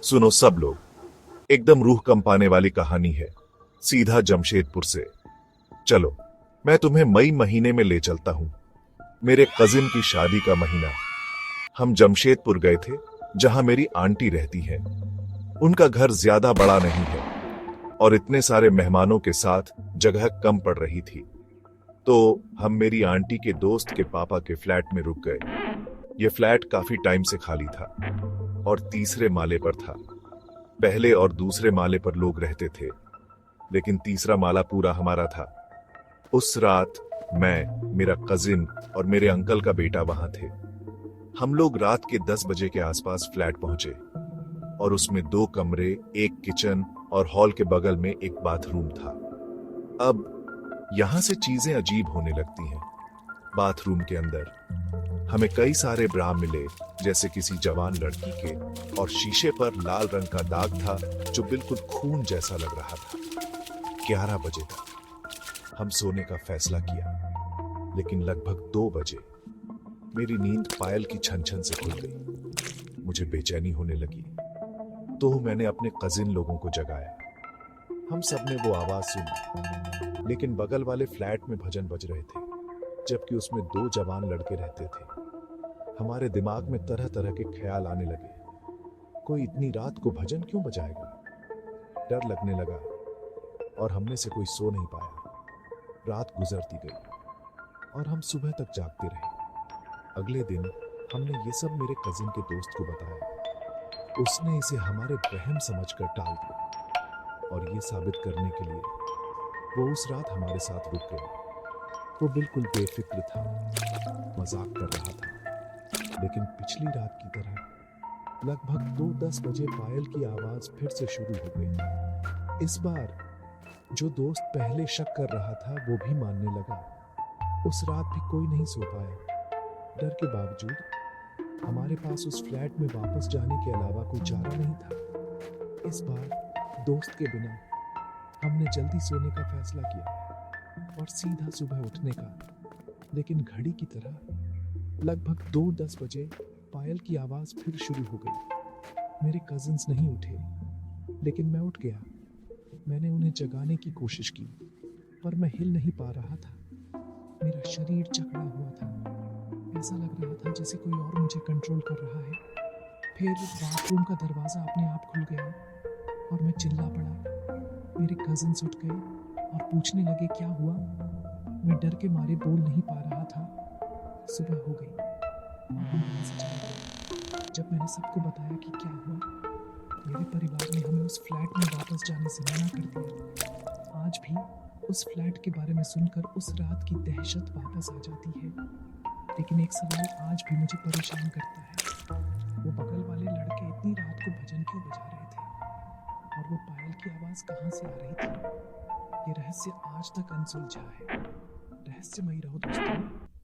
सुनो सब लोग, एकदम रूह कंपाने वाली कहानी है, सीधा जमशेदपुर से। चलो, मैं तुम्हें मई महीने में ले चलता हूँ, मेरे कजिन की शादी का महीना। हम जमशेदपुर गए थे, जहां मेरी आंटी रहती है। उनका घर ज्यादा बड़ा नहीं है और इतने सारे मेहमानों के साथ जगह कम पड़ रही थी, तो हम मेरी आंटी के दोस्त के पापा के फ्लैट में रुक गए। ये फ्लैट काफी टाइम से खाली था और तीसरे माले पर था। पहले और दूसरे माले पर लोग रहते थे, लेकिन तीसरा माला पूरा हमारा था। उस रात मैं, मेरा कजिन और मेरे अंकल का बेटा वहां थे। हम लोग रात के 10 बजे के आसपास फ्लैट पहुंचे और उसमें 2 कमरे, एक किचन और हॉल के बगल में एक बाथरूम था। अब यहां से चीजें अजीब होने लगती हैं। बाथरूम के अंदर हमें कई सारे ब्रा मिले, जैसे किसी जवान लड़की के, और शीशे पर लाल रंग का दाग था जो बिल्कुल खून जैसा लग रहा था। 11 बजे तक हम सोने का फैसला किया, लेकिन लगभग 2 बजे मेरी नींद पायल की छन छन से खुल गई। मुझे बेचैनी होने लगी, तो मैंने अपने कजिन लोगों को जगाया। हम सब ने वो आवाज सुनी, लेकिन बगल वाले फ्लैट में भजन बज रहे थे, जबकि उसमें 2 जवान लड़के रहते थे। हमारे दिमाग में तरह तरह के ख्याल आने लगे। कोई इतनी रात को भजन क्यों बजाएगा? डर लगने लगा और हम में से कोई सो नहीं पाया। रात गुजरती गई और हम सुबह तक जागते रहे। अगले दिन हमने ये सब मेरे कजिन के दोस्त को बताया। उसने इसे हमारे वहम समझकर टाल दिया और ये साबित करने के लिए वो उस रात हमारे साथ रुक गया। वो बिल्कुल बेफिक्र था, मजाक कर रहा था, लेकिन पिछली रात की तरह लगभग 2:10 बजे पायल की आवाज फिर से शुरू हो गई। इस बार जो दोस्त पहले शक कर रहा था वो भी मानने लगा। उस रात भी कोई नहीं सो पाया। डर के बावजूद हमारे पास उस फ्लैट में वापस जाने के अलावा कोई चारा नहीं था। इस बार दोस्त के बिना हमने जल्दी सोने का फैसला किया और सीधा सुबह उठने का। लेकिन घड़ी की तरह लगभग 2:10 बजे पायल की आवाज फिर शुरू हो गई। मेरे कजिन्स नहीं उठे, लेकिन मैं उठ गया। मैंने उन्हें जगाने की कोशिश की, पर मैं हिल नहीं पा रहा था। मेरा शरीर जकड़ा हुआ था। ऐसा लग रहा था जैसे कोई और मुझे कंट्रोल कर रहा है। फिर बाथरूम का दरवाजा अपने आप खुल गया और मैं चिल्ला पड़ा। मेरे कजिन्स उठ गए और पूछने लगे क्या हुआ। मैं डर के मारे बोल नहीं पा रहा था। सुबह हो गई और हम वहां से चले गए। जब मैंने सबको बताया कि क्या हुआ, मेरे परिवार ने हमें उस फ्लैट में वापस जाने से मना कर दिया। आज भी उस फ्लैट के बारे में सुनकर उस रात की दहशत वापस आ जाती है। लेकिन एक सवाल आज भी मुझे परेशान करता है। वो बगल वाले लड़के इतनी रात को भजन क्यों बजा रहे थे और वो पायल की आवाज कहाँ से आ रही थी? ये रहस्य आज तक अनसुलझा है। रहस्यमयी रहो दोस्तों।